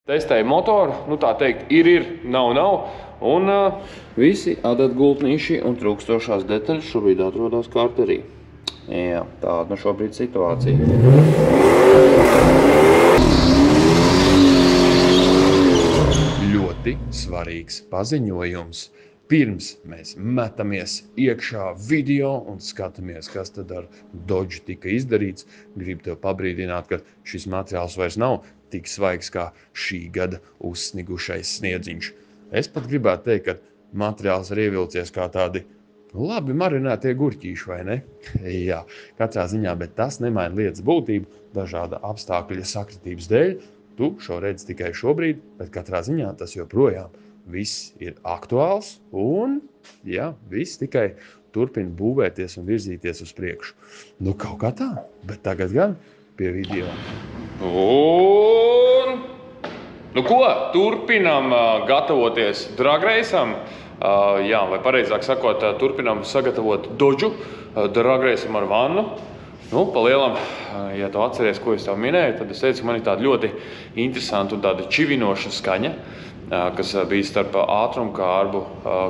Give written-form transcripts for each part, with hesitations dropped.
Testēju motoru, nu tā teikt, ir, nav, un visi adatgultnīši un trūkstošās detaļas šobrīd atrodas kārterī. Jā, tāda šobrīd situācija. Ļoti svarīgs paziņojums. Pirms mēs metamies iekšā video un skatāmies, kas tad ar Dodge tika izdarīts, gribu tev pabrīdināt, ka šis materiāls vairs nav tik svaigs kā šī gada uzsnigušais sniedziņš. Es pat gribētu teikt, ka materiāls ir ievilcies kā tādi labi marinētie gurķīši, vai ne? Jā, katrā ziņā, bet tas nemaina lietas būtību dažāda apstākļa sakritības dēļ. Tu šo redzi tikai šobrīd, bet katrā ziņā tas joprojām viss ir aktuāls un, jā, viss tikai turpina būvēties un virzīties uz priekšu. Nu, kaut kā tā, bet tagad gan pie video. Un, nu ko, turpinam gatavoties drag raceam. Jā, vai pareizāk sakot, turpinam sagatavot Dodžu drag raceam ar vannu. Nu, pa lielam, ja tu atceries, ko es tev minēju, tad es teicu, ka man ir tāda ļoti interesanta un tāda čivinoša skaņa, kas bija starp ātrumkārbu,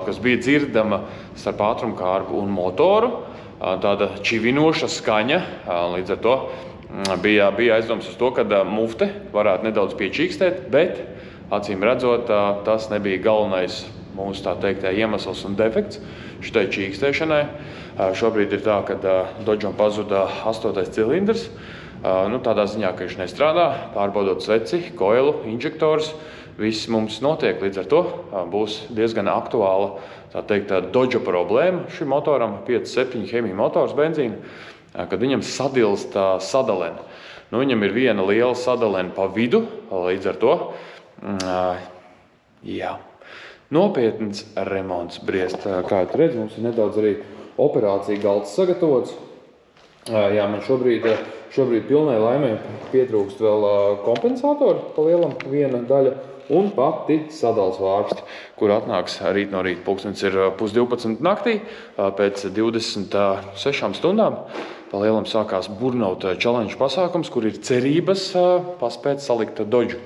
kas bija dzirdama starp ātrumkārbu un motoru. Tāda čivinoša skaņa, līdz ar to bija aizdoms uz to, ka mufte varētu nedaudz piečīkstēt, bet, acīm redzot, tas nebija galvenais mūsu tā teikt iemesls un defekts šitai čīkstēšanai. Šobrīd ir tā, ka Dodžam pazuda 8. cilindrs, nu, tādā ziņā, ka viņš nestrādā, pārbaudot sveci, koilu, inžektors, viss mums notiek, līdz ar to būs diezgan aktuāla, tā teikt, Dodža problēma šim motoram, 5-7 ķemija motors benzīna, kad viņam sadilst sadalene. Nu, viņam ir viena liela sadalene pa vidu, līdz ar to, jā, nopietns remonts briest. Kā tu redzi, mums ir nedaudz arī operācija galds sagatavots. Jā, man šobrīd pilnai laimē pietrūkst vēl kompensātori, pa lielam viena daļa, un pati sadals vārsti, kur atnāks rīt no rīta. Pulkstens ir 11:30 naktī, pēc 26 stundām. Pa lielam sākās burnout challenge pasākums, kur ir cerības paspēt salikt Dodžu.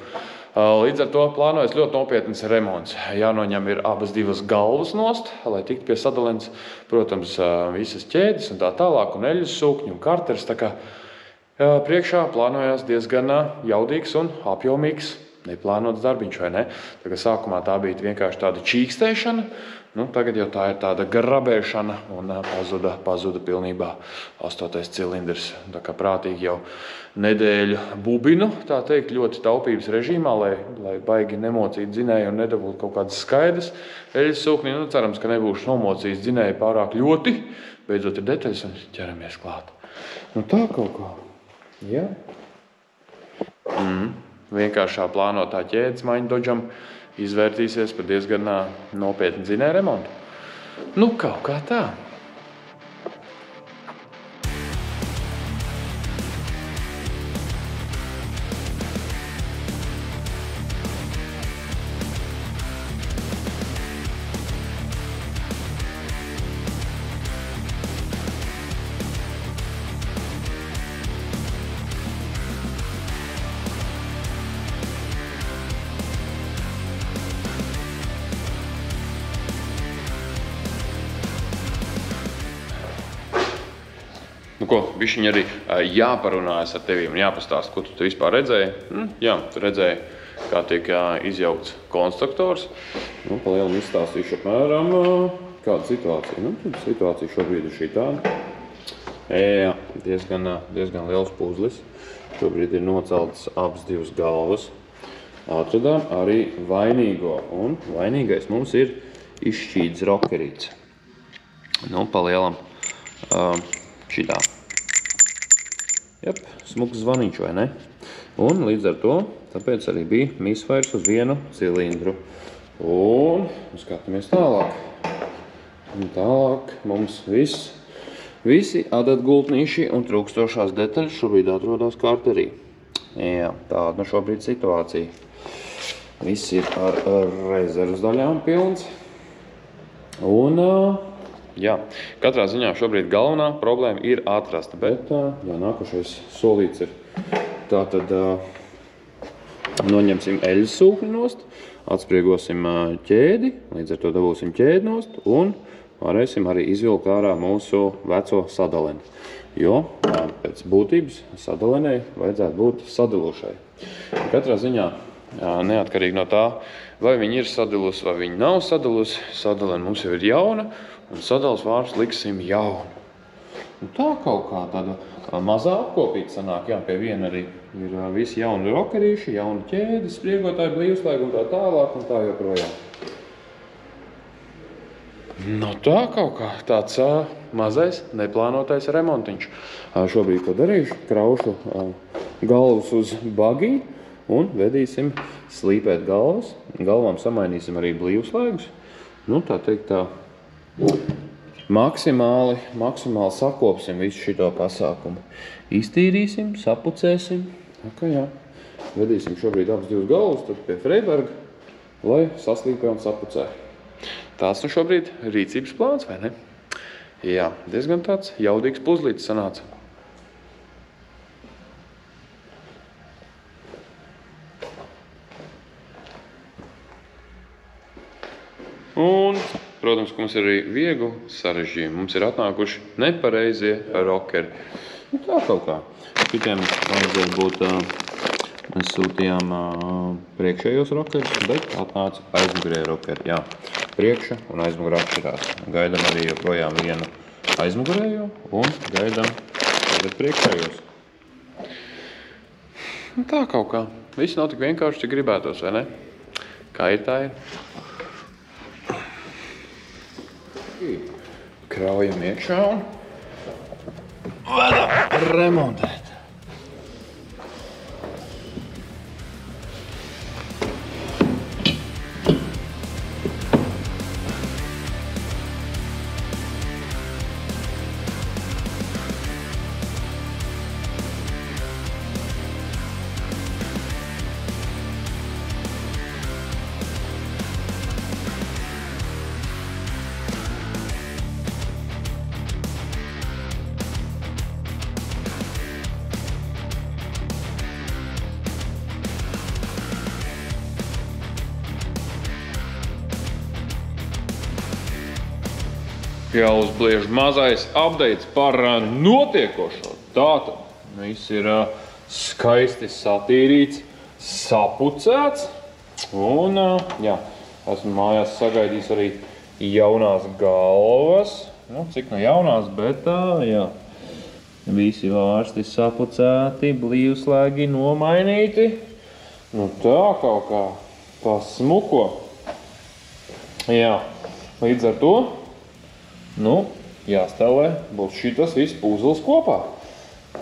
Līdz ar to plānojas ļoti nopietns remonts. Jānoņem ir abas divas galvas nost, lai tiktu pie sadalens, protams, visas ķēdes un tā tālāk, un eļļas sūkņi un karteris. Tā kā priekšā plānojas diezgan jaudīgs un apjomīgs neplānots darbiņš, vai ne? Tā kā sākumā tā bija vienkārši tāda čīkstēšana, nu, tagad jau tā ir tāda grabēšana un pazuda pilnībā 8. cilindrs. Tā kā prātīgi jau nedēļu bubinu, tā teikt, ļoti taupības režīmā, lai baigi nemocītu dzinēju un nedabūtu kaut kādas skaidras eļļas sūkni. Nu, cerams, ka nebūšu nomocījis dzinēju pārāk ļoti. Beidzot ir detaļas un ķeramies klāt. Nu tā kaut kā. Jā. Vienkāršā plānotā ķēdes maiņa Dodžam izvērtīsies par diezgan nopietnu dzinēju remontu. Nu, kaut kā tā. Nu ko, bišķiņ arī jāparunājas ar tevi un jāpastāst, ko tu vispār redzēji. Jā, tu redzēji, kā tiek izjaukts konstruktors. Nu, pa lielam izstāstīšu apmēram kāda situācija. Nu, tad situācija šobrīd ir šī tāda. Jā, diezgan liels puzlis. Šobrīd ir noceltas abas divas galvas. Atradām arī vainīgo. Un vainīgais mums ir izšķīdis rokerīts. Nu, pa lielam šitā. Jep, smuks zvaniņš, vai ne? Un līdz ar to, tāpēc arī bija misfairs uz vienu cilindru. Un skatāmies tālāk. Un tālāk mums visi adatgultnīši un trūkstošās detaļas šobrīd atrodas kārterī. Jā, tāda šobrīd situācija. Viss ir ar rezervas daļām pilns. Un jā, katrā ziņā šobrīd galvenā problēma ir atrasta, bet jā, nākošais solīts ir tātad Noņemsim eļas sūkni nost, atspriegosim ķēdi, līdz ar to dabūsim ķēdi nost un varēsim arī izvilkt ārā mūsu veco sadaleni. Jo pēc būtības sadalenei vajadzētu būt sadilušai. Katrā ziņā, neatkarīgi no tā, vai viņi ir sadilusi vai viņi nav sadilusi, sadalene mums jau ir jauna un sadalas vārds liksim jaunu. Un tā kaut kā tāda mazā apkopīta sanāk, jā, pie viena arī ir visi jauni rokerīši, jauni ķēdi, spriegotāji, blīvslēgi un tā tālāk un tā joprojām. Nu tā kaut kā tāds mazais neplānotais remontiņš. Šobrīd to darīšu, kraušu galvas uz bagī un vedīsim slīpēt galvas. Galvām samainīsim arī blīvslēgus. Nu tā teikt tā. Maksimāli sakopsim visu šito pasākumu. Iztīrīsim, sapucēsim. Jā. Vedīsim šobrīd abas divas galvas, tad pie Freiberga, lai saslīpē un sapucē. Tās nu šobrīd rīcības plāns, vai ne? Jā, diezgan tāds jaudīgs puzlītis sanāca. Un, protams, ka mums ir arī viegli sarežģījumi. Mums ir atnākuši nepareizie rokeri. Nu, tā kaut kā. Šitiem vajadzētu būt, mēs sūtījām priekšējos rokerus, bet atnāca aizmugurēji rokeri. Jā, priekša un aizmugurē atšķirās. Gaidam arī joprojām vienu aizmugurējo un gaidam priekšējos. Nu, tā kaut kā. Viss nav tik vienkārši, cik gribētos, vai ne? Kā ir tā ir? Kraujam iekšā un vedam remontēt. Jāuzbliež mazais updates par notiekošo. Tātad viss ir skaisti satīrīts, sapucēts. Un, jā, esmu mājās sagaidījis arī jaunās galvas. Nu, cik no jaunās, bet jā. Visi vārsti sapucēti, blīvslēgi nomainīti. Nu tā kaut kā pasmuko. Jā, līdz ar to. Nu, jāstāvē, būs šitas viss puzles kopā.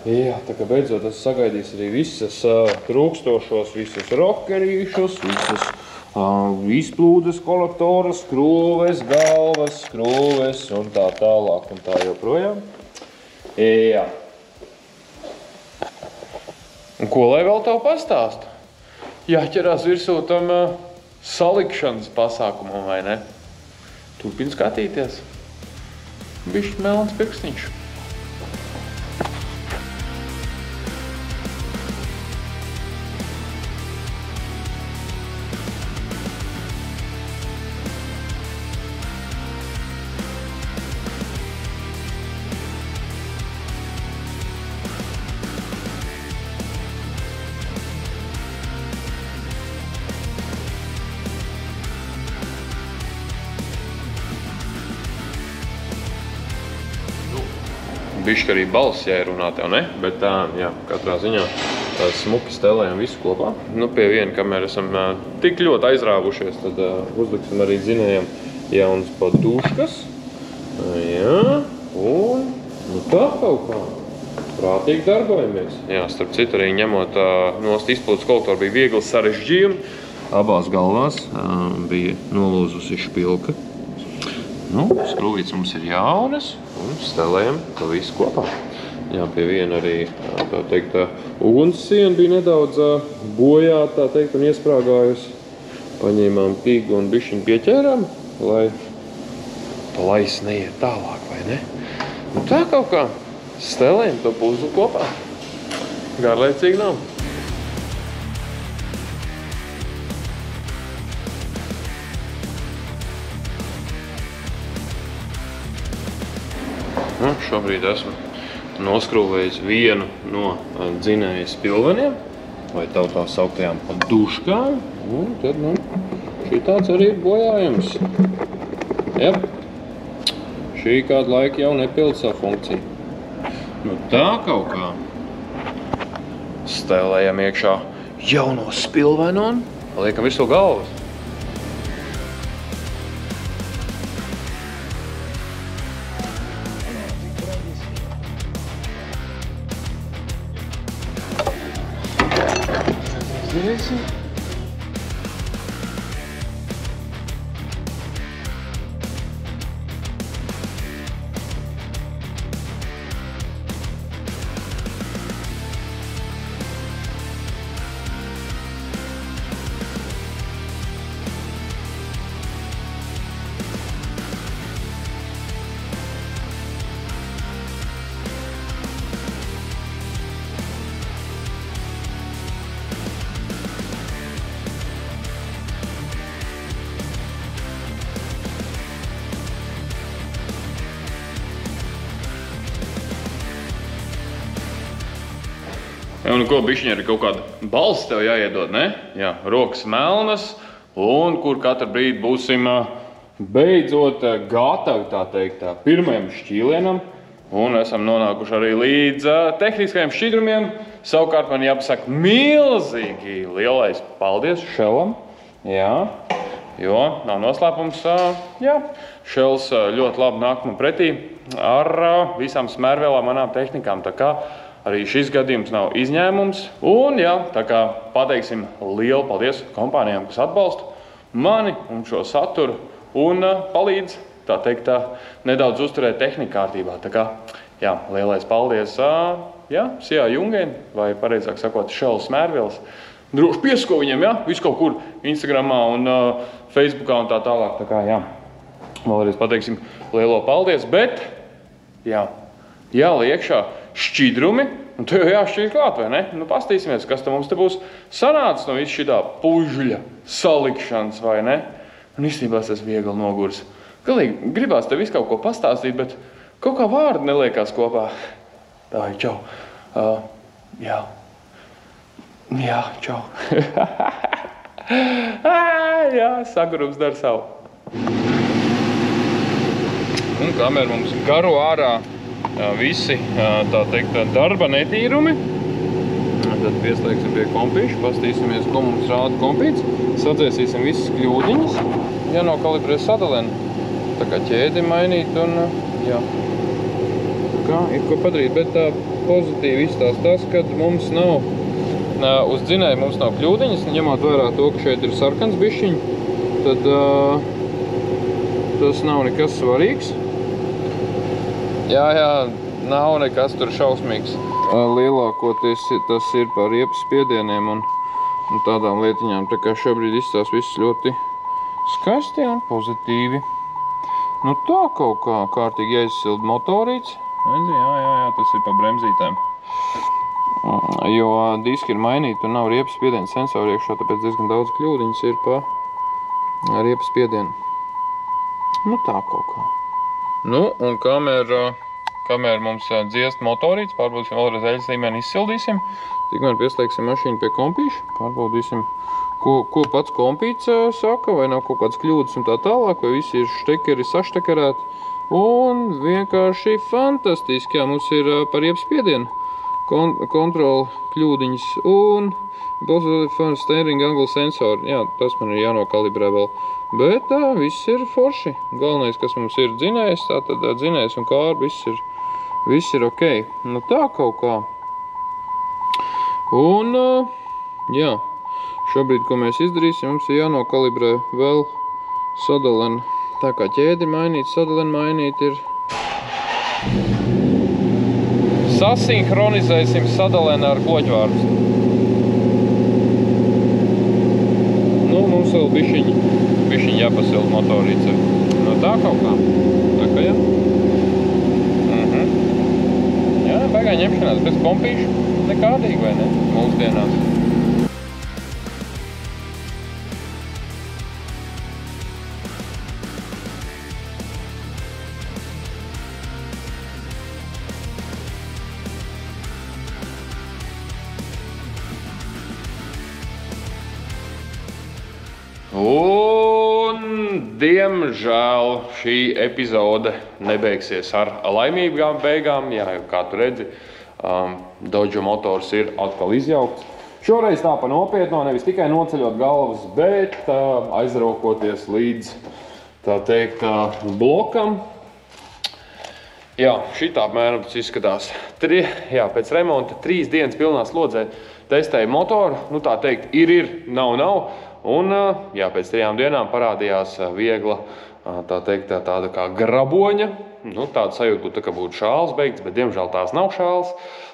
Jā, tā kā beidzot es sagaidīju arī visas trūkstošos, visus rokerīšus, visas izplūdes kolektoras, skrūves, galvas, skrūves un tā tālāk un tā joprojām. Jā. Un ko lai vēl tev pastāstu? Jāķerās virsū tam salikšanas pasākumam, vai ne? Turpin skatīties. Bišķi melns pirkstiņš. Bišķi arī balss jārunā tev, ne? Bet tā, jā, katrā ziņā tās smuki stelējam visu kopā. Nu, pie viena, kamēr esam tik ļoti aizrāvušies, tad uzliksim arī dzinējam jaunas paduškas. Jā, un nu tā kaut kā. Prātīgi darbojamies. Jā, starp citu arī ņemot nost izplūdes kolektoru bija viegli sarežģījumi. Abās galvās bija nolūzusi špilka. Nu, skrūvītes mums ir jaunas un stelējam to visu kopā. Jā, pie viena arī, tā teikt, ugunssiena bija nedaudz bojāta, tā teikt, un iesprāgājusi. Paņēmām pīgu un bišķiņu pieķērām, lai lais neiet tālāk, vai ne? Un tā kaut kā stelējam to puzli kopā. Garlaicīgi nav. šobrīd esmu noskrūvējis vienu no dzinēja spilveniem, vai tā sauktajām duškām, un tad, šī tāds arī ir bojājums. Ja, šī kādu laiku jau nepilda savu funkciju. Tā kaut kā stēlējam iekšā jauno spilvenu un liekam visu galvas. Ja, nu ko, bišķiņi arī kaut kāda balss tev jāiedod, ne? Jā, rokas melnas, un kur katru brīdi būsim beidzot gatavi, tā teikt, pirmajam šķīlienam, un esam nonākuši arī līdz tehniskajiem šķidrumiem. Savukārt man jāpasaka milzīgi lielais paldies Šelam, jā, jo nav noslēpums, jā, Šels ļoti labi nāk man pretī ar visām smērvēlām manām tehnikām, tā kā arī šis gadījums nav izņēmums. Un, jā, tā kā pateiksim lielu paldies kompānijām, kas atbalsta mani un šo saturu un palīdz, tā teikt, nedaudz uzturēt tehniku kārtībā. Tā kā, jā, lielais paldies, jā, Sijā Jungēn, vai pareizāk sakot, Šels Smērvils. Droši piesko viņiem, jā, visu kaut kur Instagramā un Facebookā un tā tālāk. Tā kā, jā, vēlreiz pateiksim lielo paldies, bet, jā, jāliekšā šķidrumi, un tu jau jāšķir klāt, vai ne? Nu, pastīsimies, kas te mums te būs sanācis no visu šitā pužļa salikšanas, vai ne? Un īstenībā es esmu viegli nogurs. Galīgi gribās te visu kaut ko pastāstīt, bet kaut kā vārdi neliekās kopā. Tā, čau. Jā. Jā, čau. Jā, sagurums dar savu. Un kamēr mums garo ārā visi, tā teikt, darba netīrumi. Tad pieslēgsim pie kompīša, pastīsimies, ko mums rāda kompīts. Sadzēsīsim visas kļūdiņas, jānokalibrē sadalēn. Tā kā ķēdi mainīt un, jā. Kā, ir ko padarīt, bet pozitīvi izstāst tas, kad mums nav, uz dzinēja mums nav kļūdiņas, ņemot vērā to, ka šeit ir sarkans bišķiņ, tad tas nav nekas svarīgs. Jā, nav nekas tur šausmīgs. Lielākoties tas ir par riepas spiedieniem un tādām lietiņām. Tā kā šobrīd izstās viss ļoti skaisti un pozitīvi. Nu tā kaut kā kārtīgi jāizsilda motorīts. Jā, tas ir pa bremzītēm. Jo diski ir mainīti un nav riepas spiediena sensori iekšā, tāpēc diezgan daudz kļūdiņas ir pa riepas spiedienu. Nu tā kaut kā. Nu, un kamēr mums dziest motorīts, pārbaudīsim vēlreiz eļas līmeni izsildīsim. Tikmēr pieslēgsim mašīnu pie kompīša, pārbaudīsim, ko pats kompīts saka, vai nav kaut kādas kļūdas un tā tālāk, vai visi ir štekeri saštekerēti. Un vienkārši fantastiski, jā, mums ir par riepas spiedienu kontrola kļūdiņas un steering angle sensori. Jā, tas man ir jānokalibrē vēl. Bet viss ir forši. Galvenais, kas mums ir dzinējs, tātad dzinējs un kārbi, viss ir ok. Nu tā kaut kā. Un, jā, šobrīd, ko mēs izdarīsim, mums ir jānokalibrē vēl sadaleni. Tā kā ķēdi mainīt, sadaleni mainīt ir. Sasinhronizēsim sadaleni ar kloķvārdu. Nu, mums vēl bišķiņ jāpasilda motorīce. No tā kaut kā. Tā kā jā. Jā, baigā ņemšanās bez kompīša nekādīgi, vai ne? Mūsdienās. Un, diemžēl, šī epizode nebeigsies ar laimīgām beigām. Jā, kā tu redzi, Dodge motors ir atkal izjaukts. Šoreiz tā pa nopietno, nevis tikai noceļot galvas, bet aizraukoties līdz, tā teikt, blokam. Jā, šitā apmēram tas izskatās. Jā, pēc remonta 3 dienas pilnā slodzē testēju motoru. Nu, tā teikt, ir, nav. Un, jā, pēc 3 dienām parādījās viegla, tā teikt, tāda kā graboņa. Nu, tāda sajūta, ka būtu šāls beigts, bet diemžēl tās nav šāls.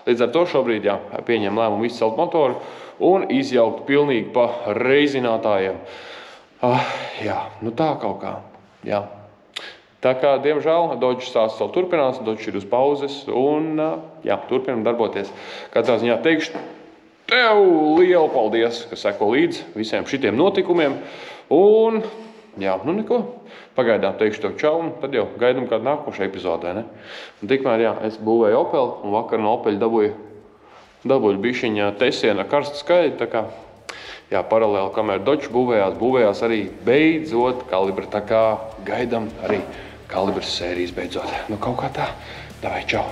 Līdz ar to šobrīd, jā, pieņem lēmumu izcelt motoru un izjaukt pilnīgi pa reizinātājiem. Jā, nu tā kaut kā, jā. Tā kā, diemžēl, Dodge stāsts vēl turpinās, Dodge ir uz pauzes un, jā, turpinam darboties. Katrā ziņā teikšu tev lielu paldies, ka seko līdz visiem šitiem notikumiem. Un, jā, nu neko, pagaidām teikšu tev čau, un tad jau gaidam kādu nākošu epizodē, ne? Un tikmēr, jā, es būvēju Opeli, un vakar no Opeli dabūju bišķiņa tesiena karstu skaļi, tā kā, jā, paralēli, kamēr Dodge būvējās arī beidzot kalibra, tā kā gaidam arī kalibras sērijas beidzot. Nu, kaut kā tā. Davai, čau!